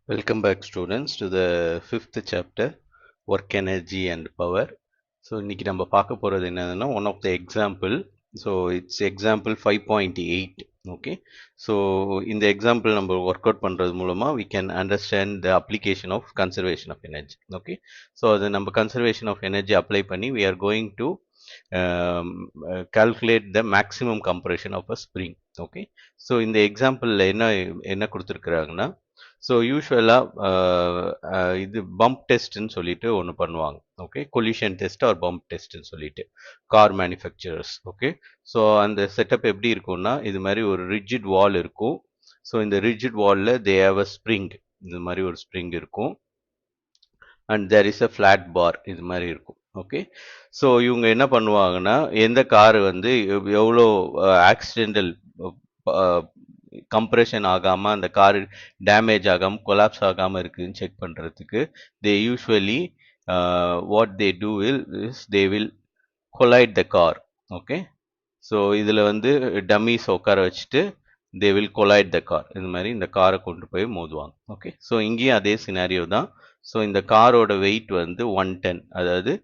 Welcome back students to the fifth chapter work energy and power. So இன்னைக்கு நம்ம பார்க்க போறது என்னன்னா one of the example. So it's example 5.8. Okay. So இந்த example நம்ம work out பண்றது மூலமா we can understand the application of conservation of energy. Okay. So அது நம்ம conservation of energy apply பண்ணி we are going to calculate the maximum compression of a spring. Okay. So இந்த exampleல என்ன கொடுத்திருக்கிறாங்கன்னா so யூஸ்வலாக இது pump test சொல்லிட்டு ஒன்று பண்ணுவாங்க. Okay, collision test or bump test சொல்லிட்டு கார் மேனுஃபேக்சரர்ஸ். ஓகே, ஸோ அந்த செட்டப் எப்படி இருக்கும்னா இது மாதிரி ஒரு ரிஜிட் வால் இருக்கும். ஸோ இந்த ரிஜிட் வாலில் தே ஹேவ் அ ஸ்ப்ரிங், இது மாதிரி ஒரு ஸ்ப்ரிங் இருக்கும். And there is a flat bar, இது மாதிரி இருக்கும். ஓகே, ஸோ இவங்க என்ன பண்ணுவாங்கன்னா எந்த கார் வந்து எவ்வளோ ஆக்சிடென்டல் கம்ப்ரெஷன் ஆகாம அந்த கார் டேமேஜ் ஆகாம கொலாப்ஸ் ஆகாம இருக்குதுன்னு செக் பண்றதுக்கு தே usually what they do is they will collide the car. Okay, so இதில் வந்து டம்மிஸ் உட்கார வச்சுட்டு they will collide the car, இந்த மாதிரி இந்த காரை கொண்டு போய் மோதுவாங்க. ஓகே, ஸோ இங்கேயும் அதே சினாரியோ தான். ஸோ இந்த காரோட வெயிட் வந்து 110, அதாவது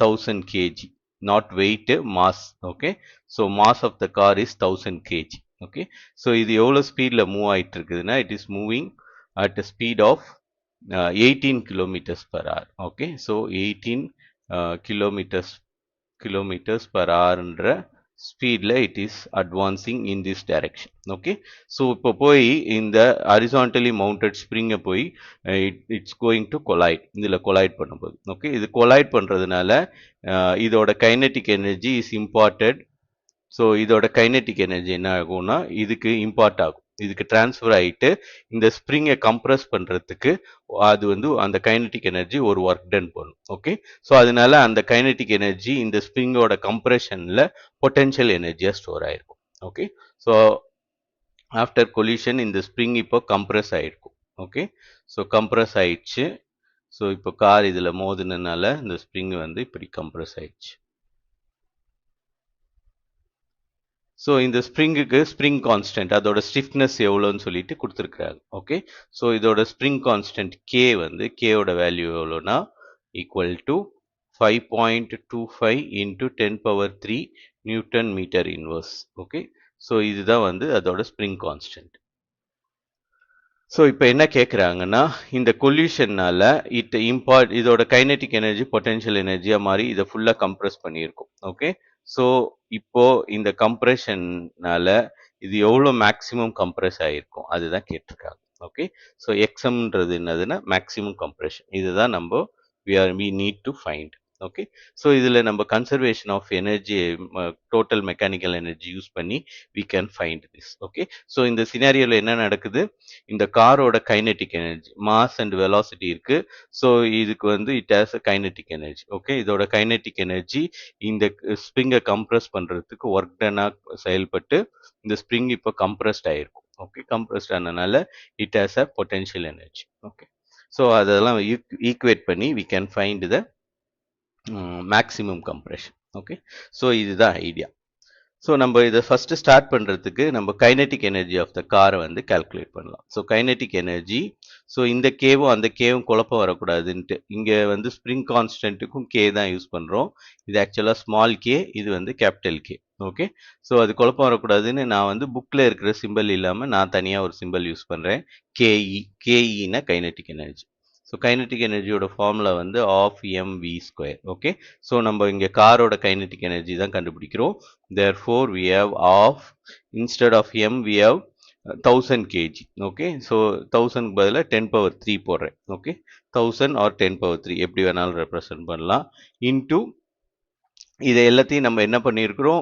1000 KG, not weight, mass. Okay, so mass of the car is 1000 KG. Okay, so இது எவ்வளோ ஸ்பீடில் மூவ் ஆகிட்டு இருக்குதுன்னா it is moving at speed of 18 kilometers per hour. Okay, so 18 kilometers per hourன்ற ஸ்பீட்ல it is advancing in this direction. Okay, so இப்போ போய் இந்த ஹரிசான்டலி மவுண்டட் ஸ்ப்ரிங்கை போய் இட்ஸ் கோயிங் டு கொலைட், இதில் கொலைட் பண்ணும்போது. ஓகே, இது கொலைட் பண்ணுறதுனால இதோட kinetic energy is imported. So இதோட கைனெட்டிக் எனர்ஜி என்ன ஆகும்னா இதுக்கு இம்பார்ட் ஆகும், இதுக்கு டிரான்ஸ்ஃபர் ஆகிட்டு இந்த ஸ்ப்ரிங்கை கம்ப்ரஸ் பண்ணுறதுக்கு அது வந்து அந்த கைனெட்டிக் எனர்ஜி ஒரு ஒர்க் டன் பண்ணும். ஓகே, ஸோ அதனால அந்த கைனெட்டிக் எனர்ஜி இந்த ஸ்ப்ரிங்கோட கம்ப்ரெஷனில் பொட்டென்ஷியல் எனர்ஜியாக ஸ்டோர் ஆயிருக்கும். ஓகே, ஸோ ஆஃப்டர் கொலிஷன் இந்த ஸ்ப்ரிங் இப்போ கம்ப்ரஸ் ஆகிருக்கும். ஓகே, ஸோ கம்ப்ரஸ் ஆயிடுச்சு. ஸோ இப்போ கார் இதில் மோதினால இந்த ஸ்ப்ரிங் வந்து இப்படி கம்ப்ரஸ் ஆயிடுச்சு. ஸோ இந்த ஸ்ப்ரிங்குக்கு ஸ்ப்ரிங் கான்ஸ்டன்ட் அதோட ஸ்டிஃப்னஸ் எவ்வளோன்னு சொல்லிட்டு கொடுத்துருக்குறாங்க. ஓகே, ஸோ இதோட ஸ்ப்ரிங் கான்ஸ்டன்ட் கே வந்து கேயோட வேல்யூ எவ்வளோனா equal to 5.25 into 10^3 newton metre inverse. Okay, so இதுதான் வந்து அதோட ஸ்ப்ரிங் கான்ஸ்டன்ட். ஸோ இப்போ என்ன கேட்குறாங்கன்னா இந்த கொல்யூஷன்னால இதோட கைனெட்டிக் எனர்ஜி பொட்டென்ஷியல் எனர்ஜியாக மாறி இதை ஃபுல்லாக கம்ப்ரெஸ் பண்ணியிருக்கும். ஓகே, ஸோ இப்போ இந்த கம்ப்ரெஷன்னால இது எவ்வளோ மேக்ஸிமம் கம்ப்ரெஸ் ஆகிருக்கும் அதுதான் கேட்டிருக்காங்க. ஓகே, ஸோ எக்ஸ்எம்ன்றது என்னதுன்னா மேக்ஸிமம் கம்ப்ரெஷன், இதுதான் நம்ம we need to find. Okay, so இதில் நம்ம conservation of energy, total mechanical energy use பண்ணி we can find this. Okay, so இந்த சினாரியோவில் என்ன நடக்குது, இந்த காரோட kinetic energy mass and velocity இருக்கு. ஸோ இதுக்கு வந்து it has a kinetic energy. Okay, இதோட கைனெட்டிக் எனர்ஜி இந்த ஸ்ப்ரிங்கை கம்ப்ரெஸ் பண்ணுறதுக்கு ஒர்க் டனாக செயல்பட்டு இந்த ஸ்ப்ரிங் இப்போ கம்ப்ரெஸ்ட் ஆகிருக்கும். ஓகே, கம்ப்ரெஸ்ட் ஆனதுனால it has a potential energy. Okay, so அதெல்லாம் ஈக்குவேட் பண்ணி we can find the maximum compression. Okay, so இதுதான் ஐடியா. ஸோ நம்ம இதை ஃபர்ஸ்ட் ஸ்டார்ட் பண்ணுறதுக்கு நம்ம கைனெட்டிக் எனர்ஜி ஆஃப் த காரை வந்து கால்குலேட் பண்ணலாம். ஸோ கைனெட்டிக் எனர்ஜி, ஸோ இந்த கேவும் அந்த கேவும் குழப்பம் வரக்கூடாதுன்ட்டு இங்கே வந்து ஸ்ப்ரிங் கான்ஸ்டன்ட்டுக்கும் கே தான் யூஸ் பண்ணுறோம். இது ஆக்சுவலாக ஸ்மால் கே, இது வந்து கேபிட்டல் கே. ஓகே, ஸோ அது குழப்பம் வரக்கூடாதுன்னு நான் வந்து புக்கில் இருக்கிற சிம்பிள் இல்லாமல் நான் தனியாக ஒரு சிம்பிள் யூஸ் பண்ணுறேன், கேஇ. கேஇனா கைனெட்டிக் எனர்ஜி. ஸோ கைனெட்டிக் எனர்ஜியோட ஃபார்முலா வந்து ஆஃப் mv². ஓகே, ஸோ நம்ம இங்கே காரோட கைனெட்டிக் எனர்ஜி தான் கண்டுபிடிக்கிறோம். therefore we have of, instead of m we have 1000 kg. Okay, so 1000 பதிலாக 10^3 போடுறேன். ஓகே, 1000 or 10^3 எப்படி வேணாலும் ரெப்ரசன்ட் பண்ணலாம். இன்டூ இதை எல்லாத்தையும் நம்ம என்ன பண்ணியிருக்கிறோம்,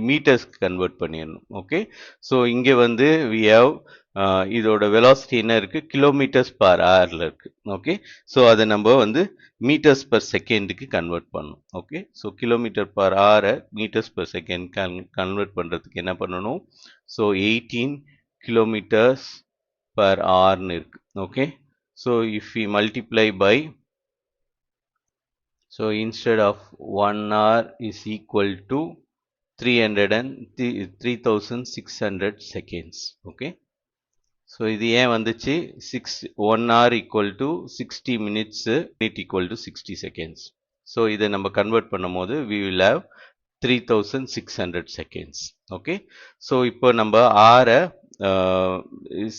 மீட்டர்ஸ்க்கு கன்வெர்ட் பண்ணிடணும். ஓகே, ஸோ இங்கே வந்து we have இதோட வெலாசிட்டி என்ன இருக்கு, கிலோமீட்டர்ஸ் பர் ஹவர்ல இருக்கு. ஓகே, ஸோ அதை நம்ம வந்து மீட்டர்ஸ் பர் செகண்டுக்கு கன்வெர்ட் பண்ணணும். ஓகே, ஸோ கிலோமீட்டர் பர் ஹவரை மீட்டர்ஸ் பர் செகண்ட் கன்வெர்ட் பண்ணுறதுக்கு என்ன பண்ணணும், ஸோ 18 கிலோமீட்டர்ஸ் பர் ஹவர்னு இருக்கு. Okay, so if we multiply by, so instead of 1 hour is equal to 3600 seconds. Okay, so இது ஏன் வந்துச்சு 1 hour equal to 60 minutes minute equal to 60 seconds. So இதை நம்ம கன்வெர்ட் பண்ணும்போது we will have 3600 seconds. Okay so இப்போ நம்ம ஆரை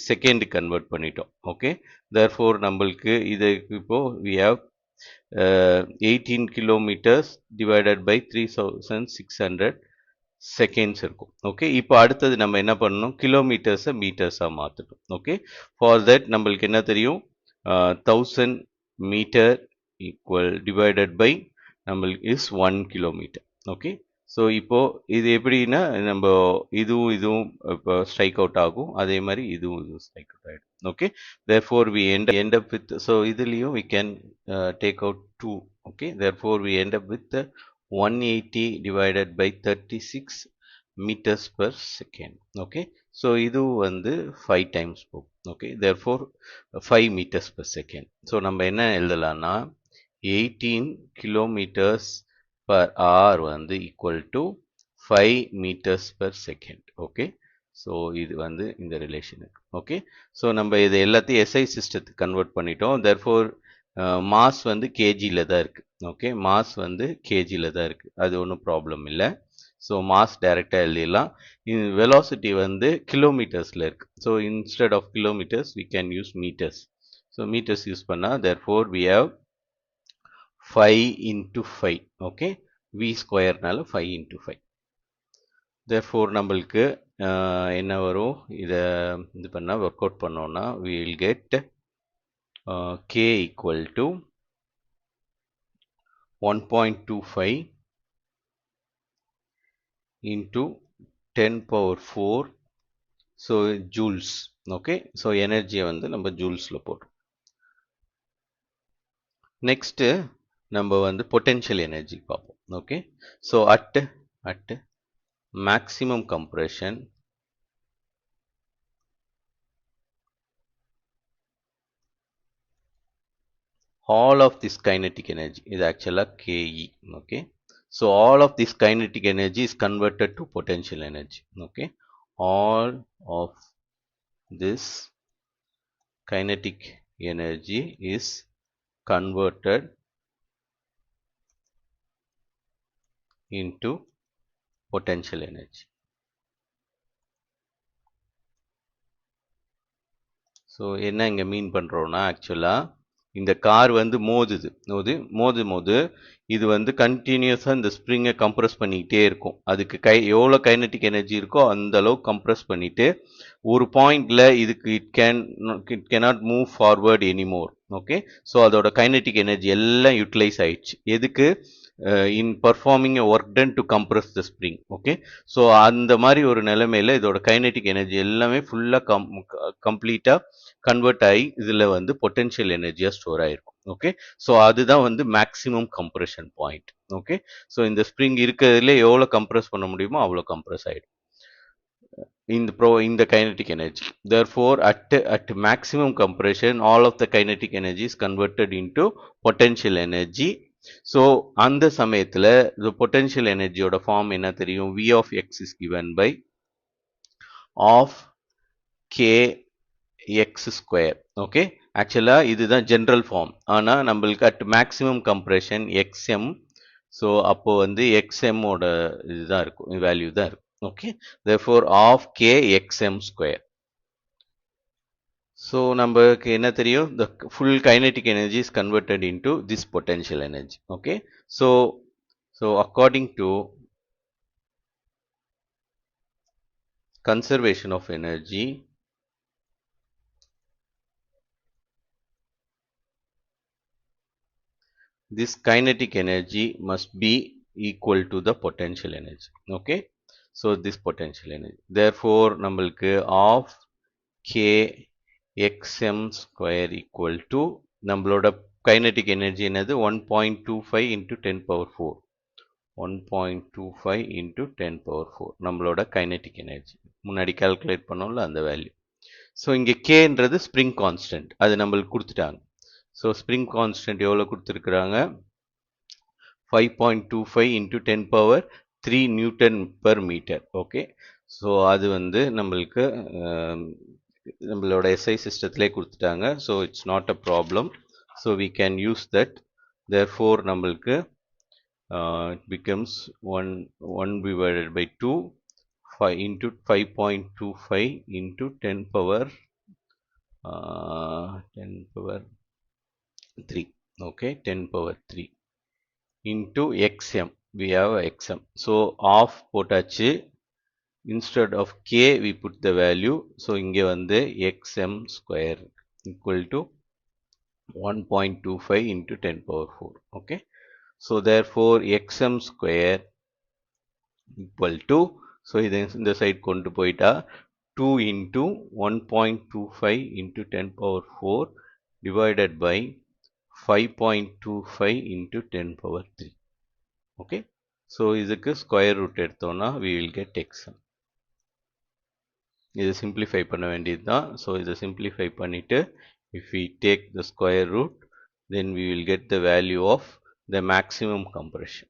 second convert பண்ணிட்டோம். ஓகே therefore நம்மளுக்கு இது இப்போ we have 18 kilometers divided by 3600 seconds இருக்கும். ஓகே இப்போ அடுத்தது நம்ம என்ன பண்ணணும், கிலோமீட்டர்ஸை மீட்டர்ஸாக மாற்றணும். ஓகே ஃபார் தட் நம்மளுக்கு என்ன தெரியும், 1000 மீட்டர் ஈக்குவல் டிவைடட் பை நம்மளுக்கு இஸ் 1 கிலோமீட்டர். ஓகே ஸோ இப்போ இது எப்படின்னா நம்ம இதுவும் இப்போ ஸ்ட்ரைக் அவுட் ஆகும், அதே மாதிரி இதுவும் ஸ்ட்ரைக் அவுட் ஆகிடும். Okay therefore we end up with, so இதுலேயும் we can take out 2. okay therefore we end up with 180 divided by 36 meters per second. okay so இது வந்து 5 times போகும். okay therefore 5 meters per second. so நம்ம என்ன எழுதலாம்னா 18 kilometers per hour வந்து equal to 5 meters per second. okay so இது வந்து இந்த ரிலேஷனுக்கு. Okay so நம்ம இது எல்லாத்தையும் எஸ்ஐ சிஸ்டத்துக்கு கன்வெர்ட் பண்ணிட்டோம். therefore மாஸ் வந்து கேஜியில் தான் இருக்குது. ஓகே மாஸ் வந்து கேஜியில் தான் இருக்குது, அது ஒன்றும் ப்ராப்ளம் இல்லை. ஸோ மாஸ் டைரெக்டாக எழுதிடலாம். வெலாசிட்டி வந்து கிலோமீட்டர்ஸில் இருக்குது. So instead of kilometres we can use metres. So metres use பண்ணால் therefore we have 5 into 5. Okay V ஸ்கொயர்னால 5 into 5. therefore நம்மளுக்கு என்ன வரும், இதை இது பண்ணால் ஒர்க் அவுட் பண்ணோன்னா we will get k equal to 1.25 into 10 power 4. so joules. okay so எனர்ஜியை வந்து நம்ம ஜூல்ஸில் போட்டோம். நெக்ஸ்ட் நம்ம வந்து பொட்டென்ஷியல் எனர்ஜி பார்ப்போம். Okay so at maximum compression all of this kinetic energy is actually Ke. okay so all of this kinetic energy is converted to potential energy. okay all of this kinetic energy is converted into potential energy. So என்ன இங்கே மீன் பண்ணுறோன்னா ஆக்சுவலாக இந்த car வந்து மோது இது வந்து கண்டினியூஸாக இந்த ஸ்ப்ரிங்கை கம்ப்ரெஸ் பண்ணிக்கிட்டே இருக்கும். அதுக்கு எவ்வளோ கைனட்டிக் எனர்ஜி இருக்கோ அந்த அளவுக்கு கம்ப்ரெஸ் பண்ணிட்டு ஒரு பாயிண்ட்ல இதுக்கு it cannot move forward anymore. Okay so அதோட கைனட்டிக் எனர்ஜி எல்லாம் யூட்டிலைஸ் ஆயிடுச்சு. எதுக்கு, in performing work done to compress the spring. Okay so அந்த மாதிரி ஒரு நிலைமையில இதோட கைனட்டிக் எனர்ஜி எல்லாமே ஃபுல்லாக கம்ப்ளீட்டாக கன்வெர்ட் ஆகி இதில் வந்து பொட்டென்ஷியல் எனர்ஜியாக ஸ்டோர் ஆகிருக்கும். ஓகே ஸோ அதுதான் வந்து maximum compression point. Okay so இந்த ஸ்ப்ரிங் இருக்கிறதுல எவ்வளோ கம்ப்ரெஸ் பண்ண முடியுமோ அவ்வளோ கம்ப்ரெஸ் ஆகிடும் in the kinetic energy. therefore at maximum compression all of the kinetic energy is converted into potential energy. so அந்த சமயத்துல the potential energy ஓட ஃபார்ம் என்ன தெரியும், v of x is given by of k x square. Okay ஆக்சுவலா இதுதான் general form. ஆனா நம்மளுக்கு at maximum compression xm, so அப்போ வந்து xm ஓட இதுதான் இருக்கும், வேல்யூ தான் இருக்கும். okay therefore of k xm square. so நமக்கு என்ன தெரியும், the full kinetic energy is converted into this potential energy. okay so according to conservation of energy, this kinetic energy must be equal to the potential energy. okay so this potential energy, therefore நம்மளுக்கு of k xm square equal to நம்மளோட kinetic energy என்னது 1.25 into 10 power 4. 1.25 into 10 power 4 நம்மளோட kinetic energy முன்னாடி calculate பண்ணோம்ல அந்த value. So இங்கே கேன்றது spring constant, அது நம்மளுக்கு கொடுத்துட்டாங்க. ஸோ ஸ்ப்ரிங் கான்ஸ்டன்ட் எவ்வளோ கொடுத்துருக்குறாங்க, 5.25 into 10 power 3 newton per meter. Okay so அது வந்து நம்மளுக்கு நம்மளோட SI சிஸ்டத்திலே கொடுத்துட்டாங்க. So it's not a problem. So we can use that. Therefore நம்மளுக்கு it becomes 1 divided by 2 5 into 5.25 into 10 power 10 power 3. Okay, 10 power 3 into xm. We have xm. So half போட்டாச்சு. Instead of k we put the value. So இங்கே வந்து xm square equal to 1.25 into 10 power 4. Okay. So therefore xm square equal to, so இந்த side கொண்டு போயிட்டா 2 into 1.25 into 10 power 4 divided by 5.25 into 10 power 3. Okay. So இதுக்கு square root எடுத்தோம்னா we will get xm. இதை simplify பண்ண வேண்டியதுதான். So இதை simplify பண்ணிட்டு if we take the square root then we will get the value of the maximum compression.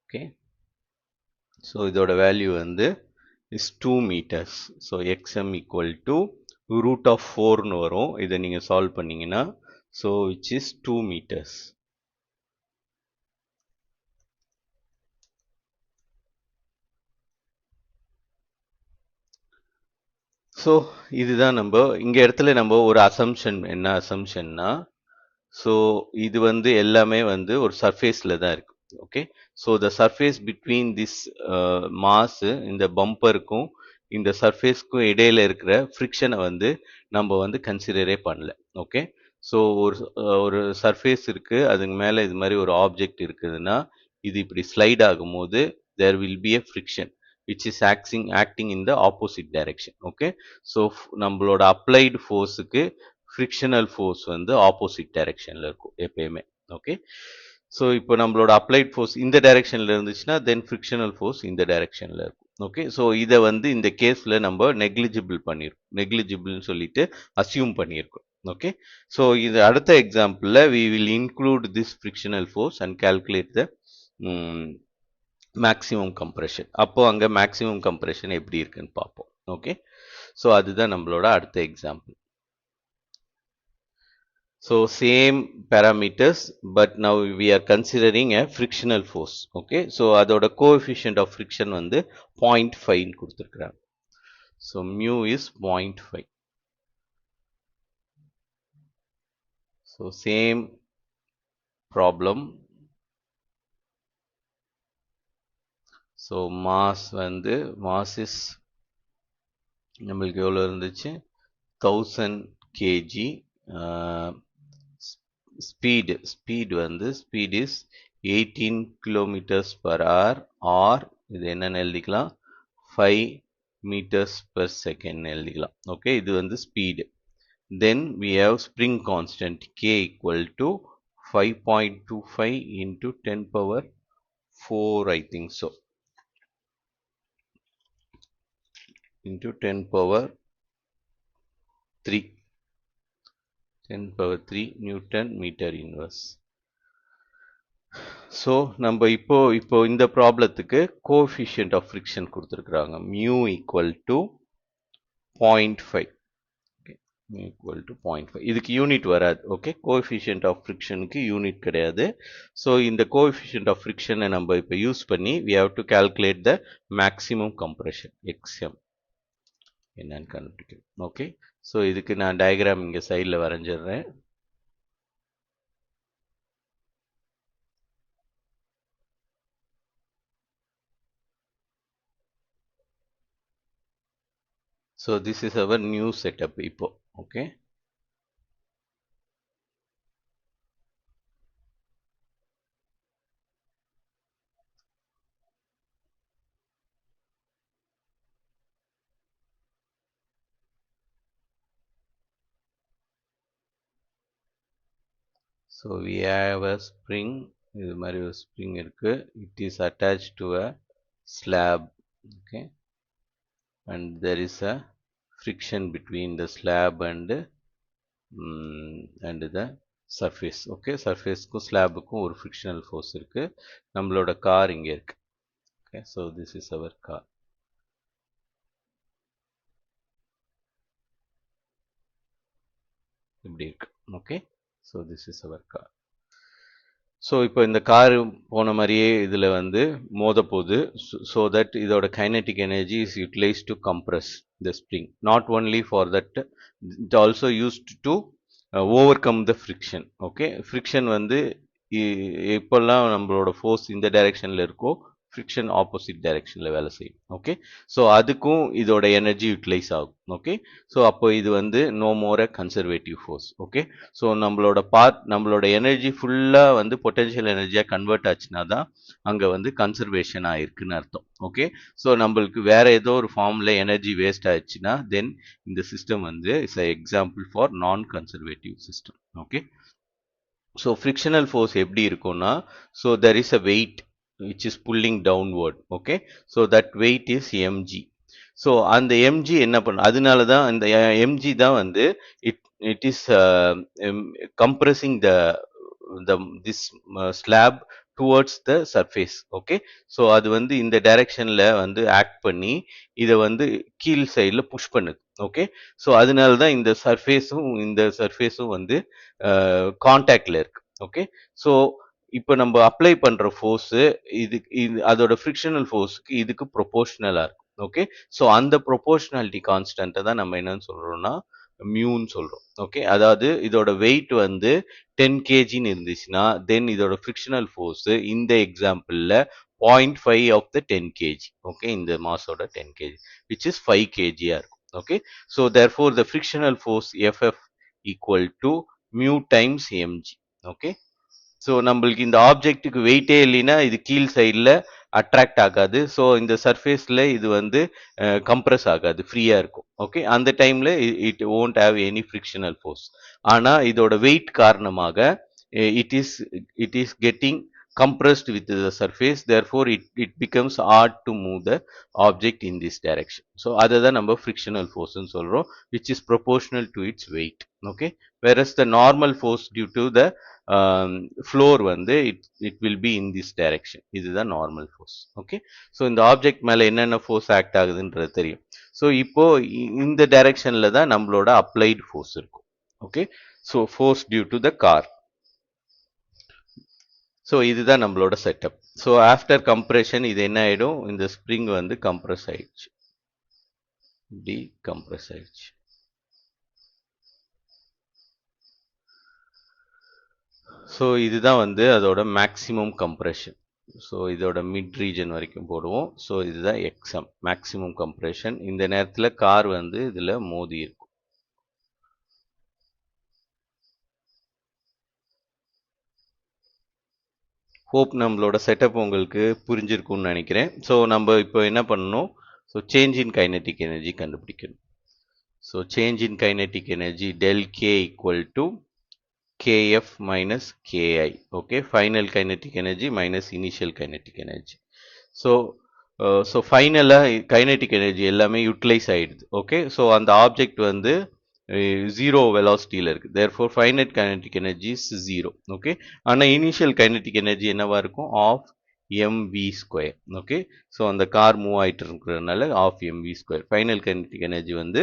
Okay. So இதோட value வந்து is 2 meters. So xm equal to root of 4 னு வரும். இதை நீங்க solve பண்ணீங்கன்னா so which is 2 meters. So இதுதான் நம்ம இங்க இடத்துல நம்ம ஒரு அசம்ஷன் என்ன அசம்ஷன்னா ஸோ இது வந்து எல்லாமே வந்து ஒரு சர்ஃபேஸ்ல தான் இருக்கு okay so the surface between this mass இந்த பம்பருக்கும் இந்த சர்ஃபேஸ்க்கும் இடையில இருக்கிற ஃப்ரிக்ஷனை வந்து நம்ம வந்து கன்சிடரே பண்ணல ஓகே ஸோ ஒரு சர்ஃபேஸ் இருக்கு அதுக்கு மேல இது மாதிரி ஒரு ஆப்ஜெக்ட் இருக்குதுன்னா இது இப்படி ஸ்லைட் ஆகும்போது there will be a friction which is acting in the opposite direction okay so நம்மளோட applied forceக்கு frictional force வந்து opposite directionல இருக்கும் எப்பயுமே okay so இப்போ நம்மளோட applied force இந்த directionல இருந்துச்சுன்னா then frictional force இந்த directionல இருக்கும் okay so இதை வந்து இந்த கேஸ்ல நம்ம negligible பண்ணிருக்கோம் negligibleனு சொல்லிட்டு assume பண்ணியிருக்கோம் okay so இது அடுத்த எக்ஸாம்பிள்ல we will include this frictional force and calculate the maximum compression அப்போ அங்க மேக்ஸிமம் கம்ப்ரெஷன் எப்படி இருக்குன்னு பார்ப்போம் ஓகே ஸோ அதுதான் நம்மளோட அடுத்த example so same parameters but now we are considering a frictional force okay so அதோட coefficient of friction வந்து 0.5 கொடுத்துருக்குறாங்க so mu is 0.5 so same problem so mass வந்து மாஸ் இஸ் நம்மளுக்கு எவ்வளோ இருந்துச்சு 1000 kg ஸ்பீட் வந்து speed is 18 kilometers per hour or இது என்னன்னு எழுதிக்கலாம் 5 meters per second எழுதிக்கலாம் ஓகே இது வந்து speed then we have spring constant k equal to 5.25 into 10 power 4 I think so into 10 power 3 10 power 3 Newton meter inverse so நம்ம இப்போ இந்த ப்ராப்ளத்துக்கு coefficient of friction கொடுத்துருக்குறாங்க mu equal to 0.5 equal to 0.5 இதுக்கு unit வராது okay coefficient of ஃப்ரிக்ஷனுக்கு unit கிடையாது so இந்த coefficient of ஃப்ரிக்ஷனை நம்ம இப்போ யூஸ் பண்ணி we have to calculate the maximum compression xm என்னன்னு கண்டுபிடிக்கணும் ஓகே ஸோ இதுக்கு நான் டயக்ராம் இங்கே சைடில் வரைஞ்சிடுறேன் so this is our new setup இப்போ okay so we have a spring இது மாதிரி ஒரு spring இருக்கு it is attached to a slab okay and there is a friction between the slab and the surface okay surfaceக்கும் slabக்கும் ஒரு frictional force இருக்கு நம்மளோட car இங்க இருக்கு okay so this is our car இப்படி இருக்கு. Okay, so this is our car. So இப்போ இந்த car போன மாதிரியே இதில் வந்து மோத போகுது. ஸோ தட் இதோட kinetic energy is utilise to compress the spring. Not only for that, it also used to overcome the friction. Okay, friction வந்து எப்பெல்லாம் நம்மளோட ஃபோர்ஸ் இந்த டைரக்ஷனில் இருக்கோ ஃப்ரிக்ஷன் ஆப்போசிட் டைரக்ஷனில் வேலை செய்யும். ஓகே, ஸோ அதுக்கும் இதோட எனர்ஜி யூட்டிலைஸ் ஆகும். ஓகே, ஸோ அப்போ இது வந்து no more a conservative force. Okay, so நம்மளோட எனர்ஜி ஃபுல்லாக வந்து பொட்டென்ஷியல் எனர்ஜியாக கன்வெர்ட் ஆச்சுன்னா தான் அங்கே வந்து கன்சர்வேஷன் ஆயிருக்குன்னு அர்த்தம். ஓகே, ஸோ நம்மளுக்கு வேற ஏதோ ஒரு ஃபார்மில் எனர்ஜி வேஸ்ட் ஆயிடுச்சுன்னா தென் இந்த சிஸ்டம் வந்து is a example for non conservative system. Okay, so frictional force எப்படி இருக்கும்னா, so there is a weight which is pulling downward. Okay, so that weight is mg. So அந்த mg என்ன பண்ண, அதனால தான் அந்த mg தான் வந்து it is compressing the this slab towards the surface. Okay, so அது வந்து இந்த டைரக்ஷன்ல வந்து ஆக்ட் பண்ணி இதை வந்து கீழ் சைடில் புஷ் பண்ணுது. ஓகே, ஸோ அதனால தான் இந்த சர்ஃபேஸும் வந்து கான்டாக்ட்ல இருக்கு. ஓகே, ஸோ இப்போ நம்ம அப்ளை பண்ற ஃபோர்ஸ் அதோட ஃப்ரிக்ஷனல் ஃபோர்ஸ்க்கு இதுக்கு ப்ரொபோர்ஷனலா இருக்கும். ஓகே, ஸோ அந்த ப்ரொபோர்ஷனாலிட்டி கான்ஸ்டன்ட்டை தான் நம்ம என்னன்னு சொல்றோம்னா மியூன்னு சொல்றோம். ஓகே, அதாவது இதோட வெயிட் வந்து 10 கேஜின்னு இருந்துச்சுன்னா தென் இதோட ஃப்ரிக்ஷனல் ஃபோர்ஸ் இந்த எக்ஸாம்பிள்ல 0.5 ஆஃப் த 10 கேஜி. ஓகே, இந்த மாஸோட 10 கேஜி which is 5 கேஜியா இருக்கும். Okay, so therefore the frictional force FF equal to mu times mg. Okay, so நம்மளுக்கு இந்த ஆப்ஜெக்ட்டுக்கு வெயிட்டே இல்லைன்னா இது கீழ் சைடில் அட்ராக்ட் ஆகாது. ஸோ இந்த சர்ஃபேஸில் இது வந்து கம்ப்ரஸ் ஆகாது, ஃப்ரீயாக இருக்கும். ஓகே, அந்த டைமில் it won't have any frictional force. ஆனால் இதோட வெயிட் காரணமாக it is getting compressed with the surface, therefore it becomes hard to move the object in this direction. So அதை தான் நம்ம frictional force ன்னு சொல்றோம், which is proportional to its weight. Okay, whereas the normal force due to the floor வந்து it will be in this direction. இதுதான் normal force. Okay, so இந்த object மேல என்னென்ன ஃபோர்ஸ் ஆக்ட் ஆகுதுன்றது தெரியும். ஸோ இப்போ இந்த டைரக்ஷன்ல தான் நம்மளோட அப்ளைடு ஃபோர்ஸ் இருக்கும். Okay, so force due to the car. So இதுதான் நம்மளோட செட்டப். ஸோ ஆஃப்டர் கம்ப்ரெஷன் இது என்ன ஆயிடும், இந்த ஸ்ப்ரிங் வந்து கம்ப்ரஸ் ஆயிடுச்சு, கம்ப்ரஸ் ஆயிடுச்சு. ஸோ இதுதான் வந்து அதோட மேக்ஸிமம் கம்ப்ரெஷன். ஸோ இதோட மிட் ரீஜன் வரைக்கும் போடுவோம். ஸோ இதுதான் எக்ஸம் மேக்ஸிமம் கம்ப்ரெஷன். இந்த நேரத்தில் கார் வந்து இதில் மோதி இருக்கும். ஹோப் நம்மளோட செட்டப் உங்களுக்கு புரிஞ்சிருக்கும்னு நினைக்கிறேன். ஸோ நம்ம இப்போ என்ன பண்ணணும், so change in kinetic energy கண்டுபிடிக்கணும். So change in kinetic energy del K equal to kf minus ki. Okay, final kinetic energy minus initial kinetic energy. So ஃபைனலா கைனடிக் எனர்ஜி எல்லாமே யூட்டிலைஸ் ஆயிடுது. ஓகே, ஸோ அந்த ஆப்ஜெக்ட் வந்து zero வெலாசிட்டியில் இருக்கு. Therefore finite kinetic energy is zero. Okay, ஆனால் initial kinetic energy என்னவா இருக்கும், half mv square. Okay, so அந்த கார் மூவ் ஆயிட்டு இருக்கிறதுனால half mv square. Final kinetic energy வந்து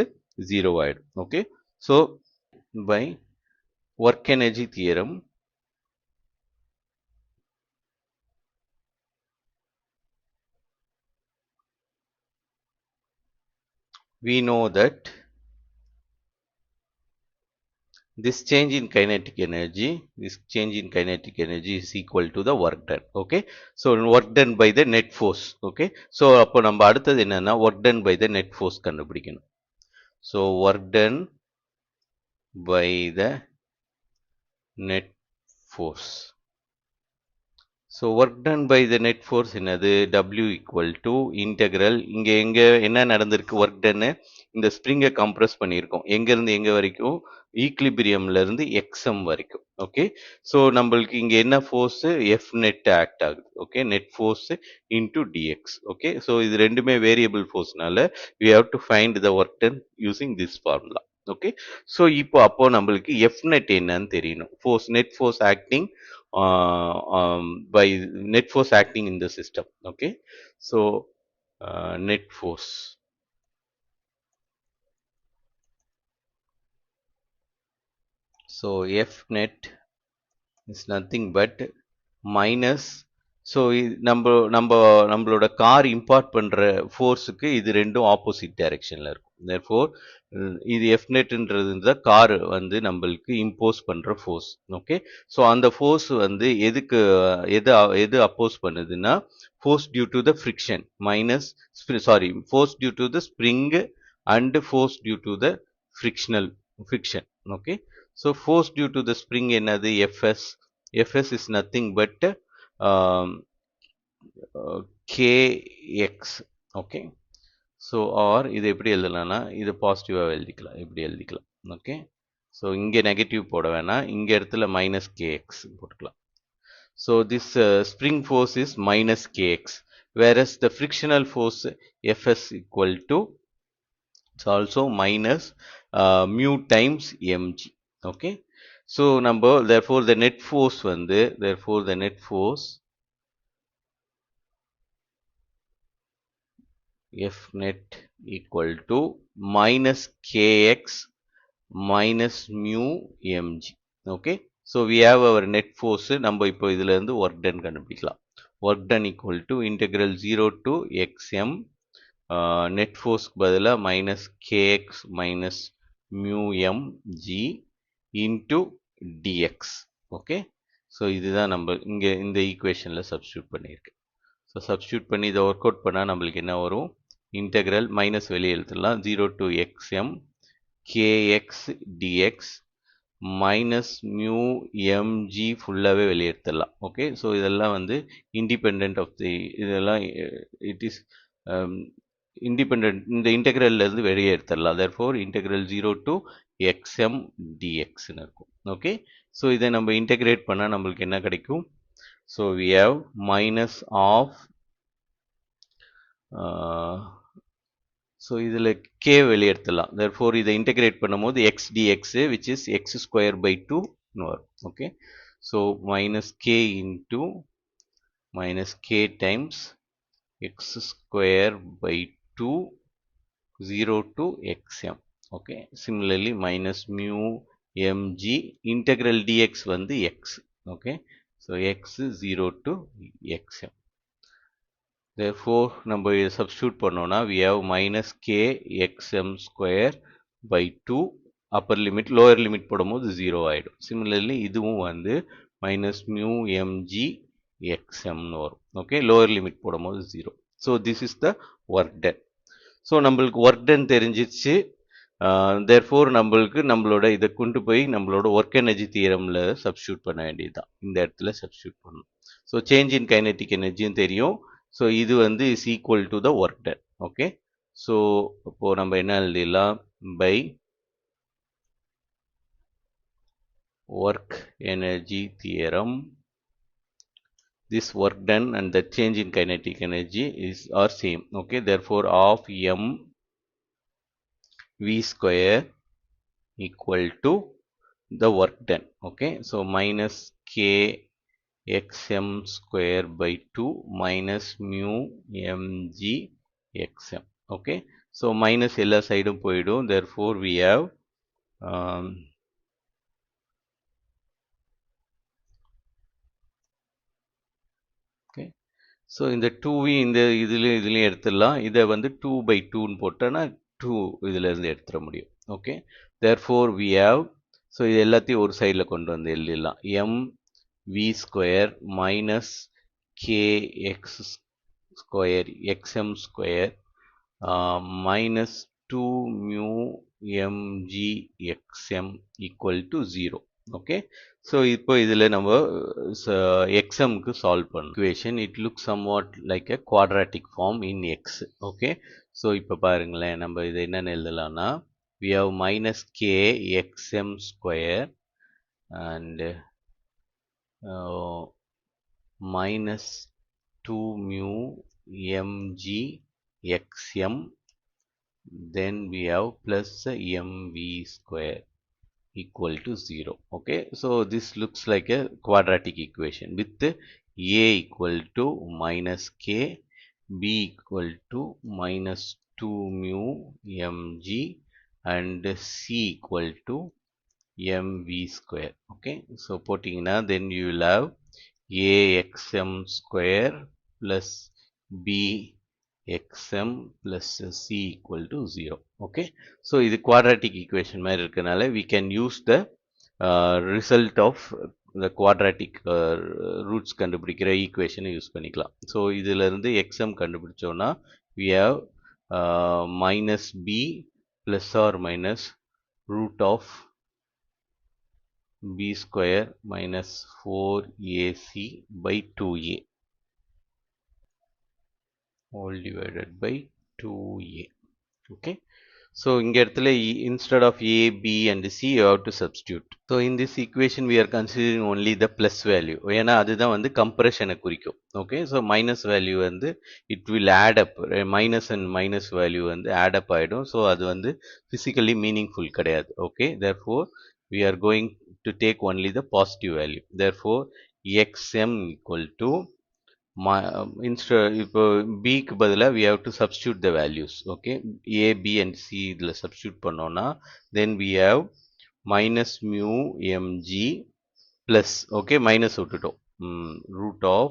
ஜீரோ ஆயிடும். Okay, so by work energy theorem, we know that this change in kinetic energy is equal to the work done. Okay, so work done by the net force. Okay, so அப்போ நம்ம அடுத்தது என்னன்னா work done by the net force கண்டுபிடிக்கணும். So work done by the net force. So work done by the net force என்னது, W equal to integral. இங்கே எங்கே என்ன நடந்திருக்கு, ஒர்க் டன்னு இந்த ஸ்ப்ரிங்கை கம்ப்ரஸ் பண்ணியிருக்கோம். எங்கேருந்து எங்கே வரைக்கும், ஈக்லிபிரியம்லேருந்து எக்ஸ்எம் வரைக்கும். ஓகே, ஸோ நம்மளுக்கு இங்கே என்ன ஃபோர்ஸு, எஃப் நெட் ஆக்ட் ஆகுது. Okay, net force into D X. Okay, so இது ரெண்டுமே வேரியபிள் ஃபோர்ஸ்னால we have to find the work done using this formula. Okay, so அப்போ நம்மளுக்கு எஃப் நெட் என்னன்னு தெரியணும். Net force acting by net force acting in the system. Okay, so net force, So f net is nothing but minus. So நம்மளோட car impart பண்ற ஃபோர்ஸுக்கு இது ரெண்டும் opposite டைரக்ஷன்ல இருக்கும். தேர்ஃபோர் இது எஃப் நெட்ன்றது தான் கார் வந்து நம்மளுக்கு இம்போஸ் பண்ற ஃபோர்ஸ். ஓகே, ஸோ அந்த ஃபோர்ஸ் வந்து எதுக்கு எது எது அப்போஸ் பண்ணுதுன்னா force due to the friction minus sorry force due to the spring and force due to the friction. Okay, so force due to the spring என்னது F S. F S is nothing but kx. Okay, so or இது எப்படி எழுதலாம்னா இது பாசிட்டிவாக எழுதிக்கலாம், இப்படி எழுதிக்கலாம். Okay, so இங்கே negative போட வேணாம், இங்கே இடத்துல மைனஸ் கேஎக்ஸ் போட்டுக்கலாம். So this spring force is minus kx, whereas the frictional force Fs equal to it's also minus mu times mg. Okay, so number therefore the net force வந்து therefore the net force F net equal to minus kx minus mu mg. Okay, so we have our net force. நம்ம இப்போ இதுல இருந்து work done கண்டுபிடிக்கலாம். work done equal to integral 0 to xm net force பதிலா minus kx minus mu mg into dx. Okay, so இதுதான் நம்ம இங்கே இந்த ஈக்குவேஷன்ல சப்ஸ்டியூட் பண்ணியிருக்கேன். ஸோ சப்ஸ்டியூட் பண்ணி இதை ஒர்க் அவுட் பண்ணால் நம்மளுக்கு என்ன வரும், இன்டெக்ரல் மைனஸ் வெளியே எழுத்துடலாம் 0 to xm kx dx minus mu MG ஃபுல்லாகவே வெளியே எடுத்துடலாம். ஓகே, ஸோ இதெல்லாம் வந்து இண்டிபெண்ட் ஆஃப் தி இதெல்லாம் இட் இஸ் இண்டிபெண்ட், இந்த இன்டெக்ரல்ல இருந்து வெளியே எடுத்துடலாம். தேர்ஃபோர் இன்டெக்ரல் 0 to xm dxன்னு இருக்கும். ஓகே, ஸோ இதை நம்ம இன்டெகிரேட் பண்ணால் நம்மளுக்கு என்ன கிடைக்கும், so we have minus of so இதில் k வெளியே எடுத்துடலாம். therefore இதை இன்டெகிரேட் பண்ணும்போது x dx which is x square by 2 வரும். Okay, so minus k into minus k times x square by 2 0 to xm. Okay, similarly minus mu mg integral dx வந்து x. Okay, so x 0 to xm. Therefore நம்ம substitute பண்ணோம்னா we have minus k xm square by 2 upper limit lower limit போடும்போது 0 ஆயிடும். Similarly இதுவும் வந்து minus mu mg xm வரும். Okay, lower limit போடும்போது 0. So this is the work done. So நம்மளுக்கு work done தெரிஞ்சிச்சு. தேர்ஃபோர் நம்மளுக்கு நம்மளோட இதை கொண்டு போய் நம்மளோட ஒர்க் எனர்ஜி தியரமில் சப்ஸ்டியூட் பண்ண வேண்டியதுதான். இந்த இடத்துல சப்ஸ்டியூட் பண்ணணும். ஸோ சேஞ்ச் இன் கைனெட்டிக் எனர்ஜியும் தெரியும். ஸோ இது வந்து is equal to the work done. Okay, so இப்போ நம்ம என்ன எழுதிடலாம், by work energy theorem this work done and the change in kinetic energy are same. Okay, therefore of m v square equal to the work done. Okay, so minus k xm square by 2 minus mu mg xm. Okay, so minus எல்லா சைடும் போயிடும். therefore we have so இந்த 2v இந்த இதுலேயும் எடுத்துடலாம். இதை வந்து 2/2ன்னு போட்டோன்னா 2 இதில் இருந்து எடுத்துட முடியும். Okay, therefore we have, so இது எல்லாத்தையும் ஒரு சைடில் கொண்டு வந்து எழுதிடலாம். M V square minus KX square XM square minus 2 mu MG XM equal to 0. Okay, so இப்போ இதில் நம்ம எக்ஸ்எம்க்கு சால்வ் பண்ணணும். Equation it look somewhat like a quadratic form in X. Okay, so இப்போ பாருங்களேன், நம்ம இதை என்னென்னு எழுதலாம்னா we have minus k xm square and minus 2 mu mg xm, then we have plus mv square equal to 0. Okay, so this looks like a quadratic equation with a equal to minus k, b equal to minus 2 mu mg and c equal to mv square. Okay, so போட்டீங்கன்னா then you will have axm square plus bxm plus c equal to 0. Okay, so இது quadratic equation மாதிரி இருக்கனால we can use the result of the quadratic roots கண்டுபிடிக்கிற equation use பண்ணிக்கலாம். so இதுல இருந்து xm கண்டுபிடிச்சோம்னா we have minus b plus or minus root of b square minus 4ac by 2a whole divided by 2a. Okay, so இங்க இடத்துல instead of a, b and c you have to substitute. So in this equation we are considering only the plus value. ஏன்னா அதுதான் வந்து compression குறிக்கும். Okay, so minus value வந்து it will add up. Minus and minus value வந்து add up ஆயிடும். So அது வந்து physically meaningful கிடையாது. Okay, therefore we are going to take only the positive value. Therefore xm equal to இப்போ b க்கு பதிலா we have to substitute the values. Okay, a b and c இதுல substitute பண்ணோம்னா then we have minus mu mg plus, okay, minus விட்டுட்டோம், root of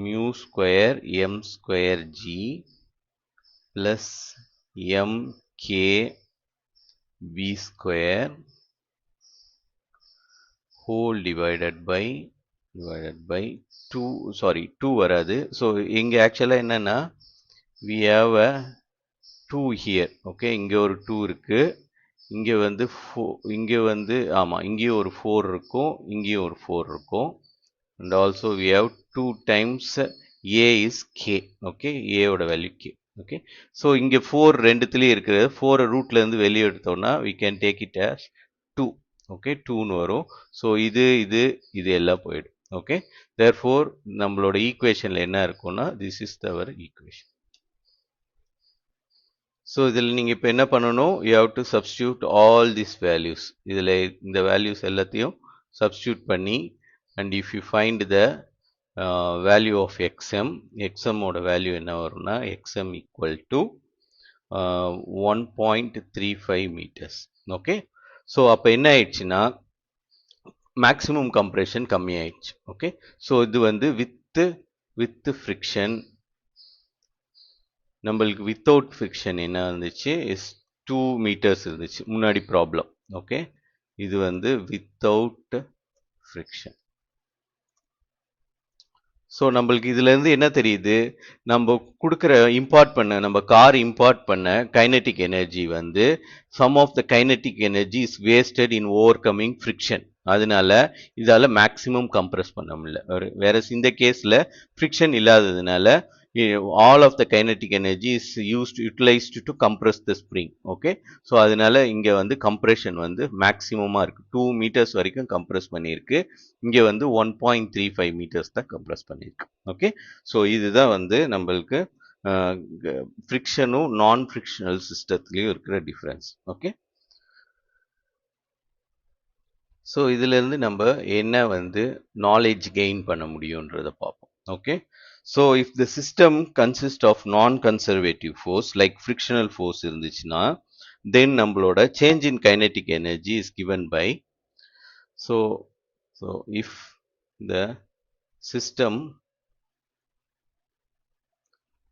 mu square m square g plus mk v square whole divided by 2, sorry 2 வராது. so இங்க actually என்னன்னா we have a 2 here. okay, இங்க ஒரு 2 இருக்கு, இங்க வந்து இங்க வந்து ஆமா இங்கே ஒரு 4 இருக்கும், இங்கே ஒரு 4 இருக்கும், and also we have 2 times a is k. okay, a ஓட வேல்யூ k. okay, so இங்க 4 ரெண்டுத்துலயே இருக்குது, 4 ரூட்ல இருந்து வெளியே எடுத்தோம்னா we can take it as 2. okay, 2 னு வரும். so இது எல்லாம் போயிடும். okay, therefore நம்மளோட ஈக்குவேஷன்ல என்ன இருக்கும்னா this is our equation. so இதில் நீங்க இப்ப என்ன பண்ணணும், you have to substitute all these values. இதில் இந்த values எல்லாத்தையும் substitute பண்ணி, and if you find the value of xm ஓட value என்ன வரும்னா xm equal to 1.35 meters. okay, so அப்ப என்ன ஆயிடுச்சுன்னா maximum compression கம்மி ஆயிடுச்சு. okay, so இது வந்து with friction, நம்மளுக்கு வித்தவுட் ஃபிரிக்ஷன் என்ன இருந்துச்சு இஸ் 2 meters இருந்துச்சு முன்னாடி ப்ராப்ளம். ஓகே, இது வந்து வித்தவுட் ஃபிரிக்ஷன். ஸோ நம்மளுக்கு இதுல இருந்து என்ன தெரியுது, நம்ம கொடுக்குற இம்பார்ட் பண்ண நம்ம கார் இம்பார்ட் பண்ண கைனட்டிக் எனர்ஜி வந்து sum of the kinetic energy is wasted in overcoming friction. அதனால இதால மேக்சிமம் கம்ப்ரஸ் பண்ண முடியல. வேற இந்த கேஸ்ல ஃபிரிக்ஷன் இல்லாததுனால all of the kinetic energy is utilized to compress the spring. okay, so அதனால இங்க வந்து compression வந்து மேக்ஸிமமா இருக்கு, 2 meters வரைக்கும் compress பண்ணியிருக்கு, இங்க வந்து 1.35 meters தான் compress பண்ணியிருக்கு. okay, so இதுதான் வந்து நம்மளுக்கு ஃபிரிக்ஷனும் நான் ஃபிரிக்ஷனல் சிஸ்டத்துலயும் இருக்கிற டிஃபரன்ஸ். ஓகே, ஸோ இதுல இருந்து நம்ம என்ன வந்து நாலேஜ் கெயின் பண்ண முடியும்ன்றத பார்ப்போம். Okay, so if the system consists of non-conservative force like frictional force இருந்துச்சுன்னா then நம்மளோட change in kinetic energy is given by, so if the system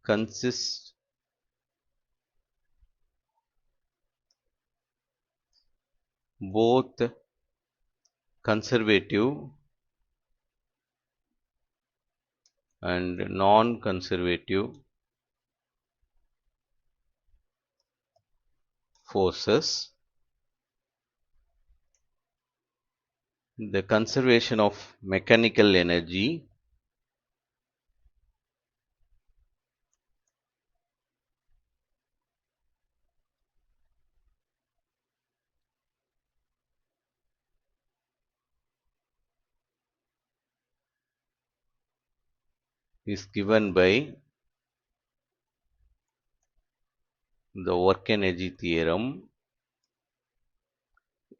consists both conservative and non-conservative forces, the conservation of mechanical energy is given by the work energy theorem.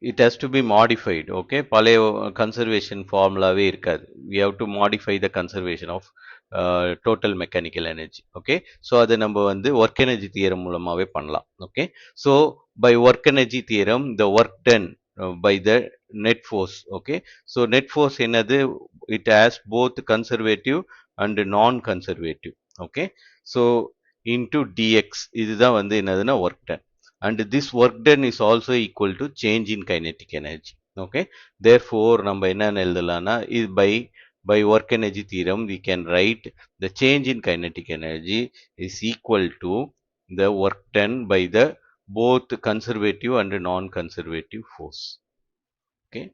it has to be modified. okay, பழைய conservation formulaவே இருக்காது, we have to modify the conservation of total mechanical energy. Okay, so அதை நம்ம வந்து work energy theorem மூலமாவே பண்ணலாம். Okay, so by work energy theorem the work done by the net force. Okay, so net force என்னது, it has both conservative and non conservative. Okay, so into dx இதுதான் வந்து என்னதுன்னா work done, and this work done is also equal to change in kinetic energy. Okay, therefore நம்ம என்ன எழுதலாம்னா, இது by work energy theorem we can write the change in kinetic energy is equal to the work done by the both conservative and non conservative force. Okay,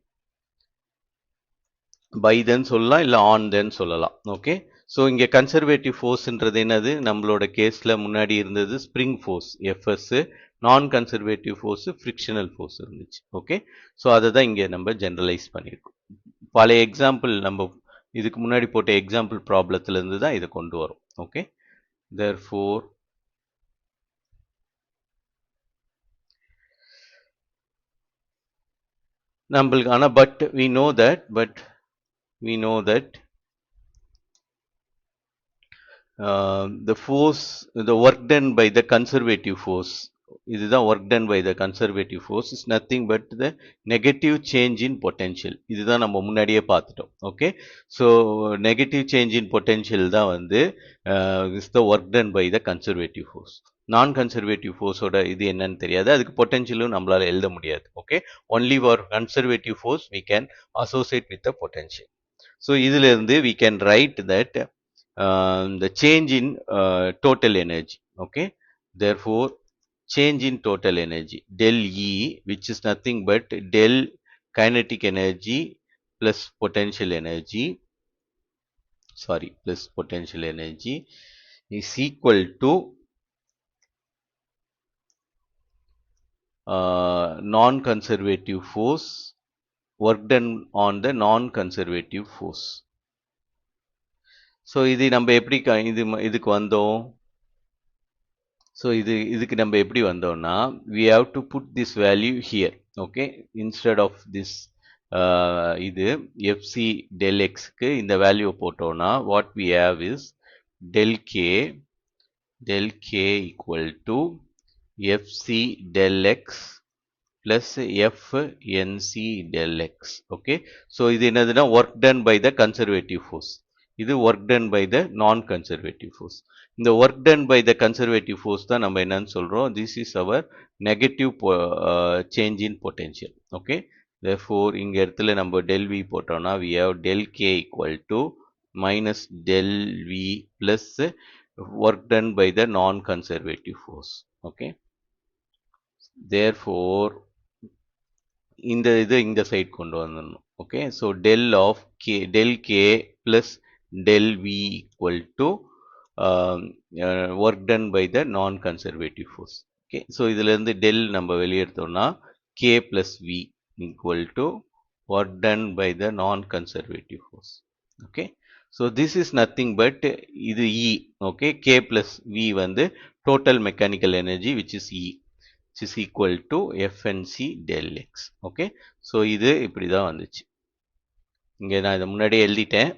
by then சொல்லலாம் இல்ல on then சொல்லலாம். Okay, so இங்க conservative ஃபோர்ஸ்ன்றது என்னது, நம்மளோட கேஸ்ல முன்னாடி இருந்தது spring force FS, நான் கன்சர்வேட்டிவ் ஃபோர்ஸ் ஃப்ரிக்ஷனல் ஃபோர்ஸ் இருந்துச்சு. ஓகே, ஸோ அதை தான் இங்க நம்ம ஜெனரலைஸ் பண்ணியிருக்கோம். பழைய எக்ஸாம்பிள் நம்ம இதுக்கு முன்னாடி போட்ட எக்ஸாம்பிள் ப்ராப்ளத்துல இருந்து தான் இதை கொண்டு வரும். ஓகே, therefore நம்மளுக்கு ஆனா but we know that the force, the work done by the conservative force, இதுதான் work done by the conservative force is nothing but the negative change in potential. இதுதான் நம்ம முன்னாடியே பார்த்துட்டோம். Okay, so negative change in potential தான் வந்து is the work done by the conservative force. நான் conservative ஃபோர்ஸோட இது என்னன்னு தெரியாது, அதுக்கு பொட்டென்ஷியலும் நம்மளால எழுத முடியாது. Okay, only for conservative force we can associate with the potential. So இதுல இருந்து we can write that the change in total energy. Okay, therefore change in total energy del E, which is nothing but del kinetic energy plus potential energy, plus potential energy is equal to non-conservative force work done on the non-conservative force. So இது நம்ம எப்படி இதுக்கு வந்தோம், so இதுக்கு நம்ம எப்படி வந்தோம்னா, we have to put this value here. Okay, instead of this இது fc del x க்கு இந்த வேல்யூ போட்டோம்னா what we have is del k equal to fc del x plus fnc del x. Okay, so இது என்னதுன்னா work done by the conservative force, இது work done by the non conservative force. இந்த work done by the conservative force தான் நம்ம என்னன்னு சொல்றோம், this is our negative change in potential. Okay, therefore இங்க இடத்துல நம்ம del v போட்டோம்னா we have del k equal to minus del v plus work done by the non conservative force. Okay, therefore இந்த side கொண்டு வந்துடணும். Okay, so del k plus del v equal to work done by the non conservative force. Okay, so இதுல இருந்து del நம்ம வெளியே எடுத்தோம்னா k plus v equal to work done by the non conservative force. Okay, so this is nothing but இது E. Okay, k plus v வந்து total mechanical energy which is E, which is equal to fnc del x. Okay, so இது இப்படி தான் வந்துச்சு. இங்கே நான் இதை முன்னாடியே எழுதிட்டேன்,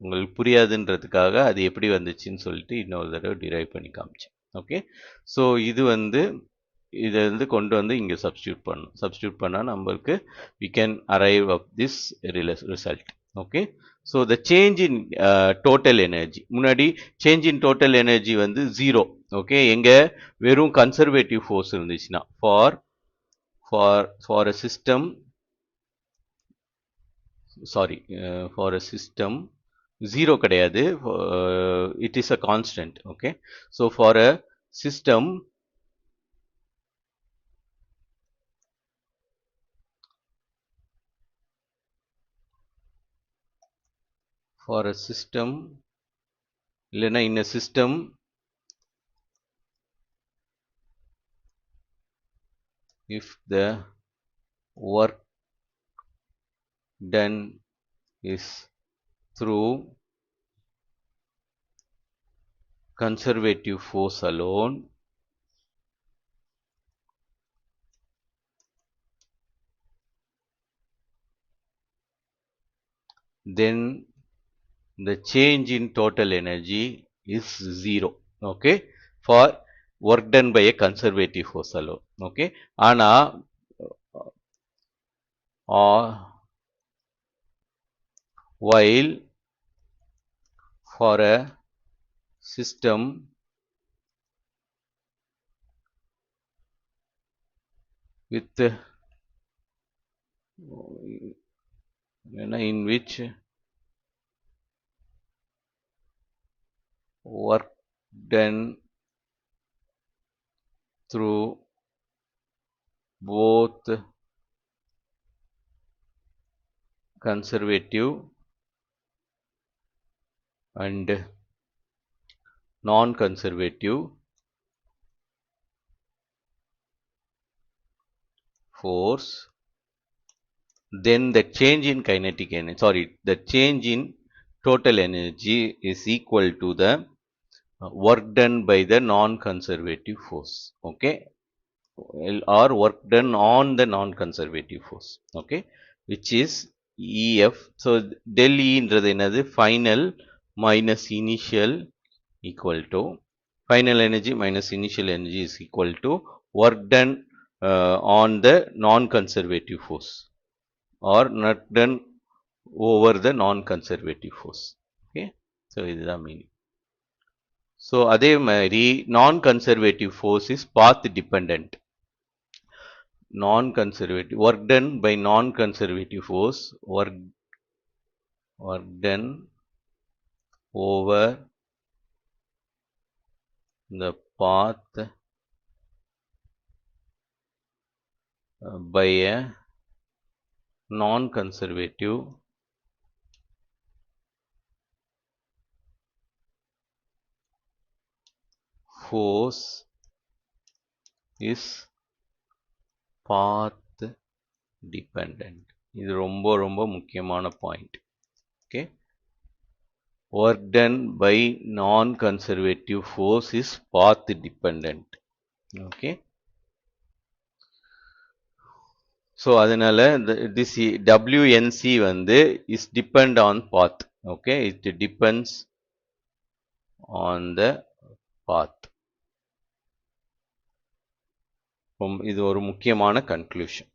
உங்களுக்கு புரியாதுன்றதுக்காக அது எப்படி வந்துச்சுன்னு சொல்லிட்டு இன்னொரு தடவை டிரைவ் பண்ணி காமிச்சேன். ஓகே, ஸோ இது வந்து இதை வந்து கொண்டு வந்து இங்கே சப்ஸ்டியூட் பண்ணணும். சப்ஸ்டியூட் பண்ணால் நம்மளுக்கு we can arrive of this result. Okay, so the change in total energy, முன்னாடி change in total energy வந்து 0. ஓகே, எங்க வெறும் கன்சர்வேட்டிவ் ஃபோர்ஸ் இருந்துச்சுன்னா for a system, sorry, for a system 0 கிடையாது, it is a constant. Okay, so for a system இல்லைன்னா in a system if the work done is through conservative force alone, then the change in total energy is 0. Okay, for work done by a conservative force alone. Okay, ஆனா while for a system with in which work done through both conservative and non-conservative force, then the change in kinetic energy, the change in total energy is equal to the work done by the non-conservative force. Okay, or work done on the non-conservative force. Okay, which is EF. So del E என்றது என்னது? Final minus initial equal to final energy minus initial energy is equal to work done on the non-conservative force or not done over the non-conservative force. Okay, so இதுதான் meaning. So அதே மாதிரி non-conservative force is path dependent. Non-conservative work done by non-conservative force, work done over the path by a non-conservative force is path dependent. இது ரொம்ப ரொம்ப முக்கியமான point. Okay, work done by non-conservative force is path dependent. Okay, so அதனால this WNC வந்து is depend on path. Okay, it depends on the path. இது ஒரு முக்கியமான conclusion.